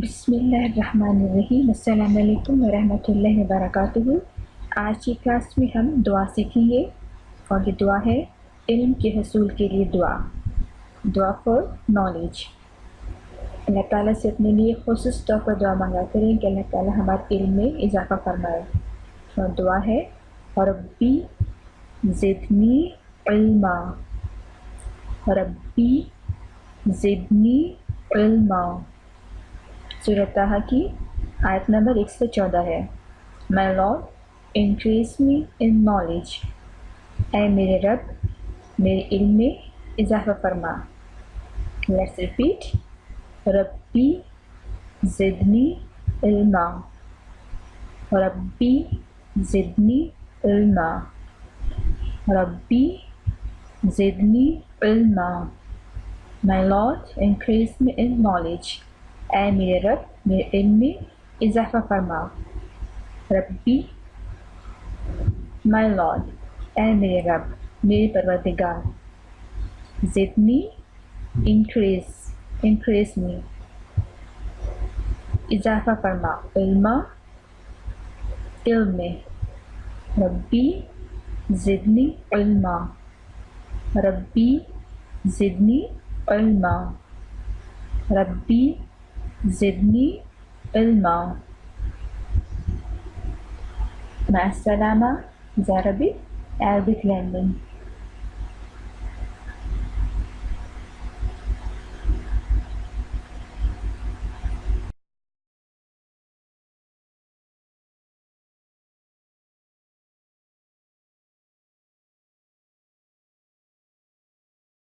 بسم اللہ الرحمن الرحیم۔ السلام علیکم ورحمۃ اللہ وبرکاتہ۔ آج کی کلاس میں ہم دعا سیکھیں گے اور یہ دعا ہے علم کے حصول کے لیے دعا فار نالج۔ اللہ تعالیٰ سے اپنے لیے خصوص طور پر دعا مانگا کریں کہ اللہ تعالیٰ ہمارے علم میں اضافہ فرمائے۔ اور دعا ہے ربی زدنی علما، ربی زدنی علما۔ سورۃ طٰہٰ کی آیت نمبر 114 ہے۔ My Lord, increase me in knowledge۔ اے میرے رب میرے علم میں اضافہ فرما۔ Let's repeat۔ ربی زدنی علما، ربی زدنی علما، ربی زدنی علما۔ My Lord, increase me in knowledge۔ اے میرے رب میرے علم میں اضافہ فرما۔ ربی my Lord، اے میرے رب میرے پروردگار، زدنی increase me، اضافہ فرما، علما علم میں۔ ربی زدنی علما، ربی زدنی علما، ربی زدنی علما۔ مع السلامة، Arabic Learning۔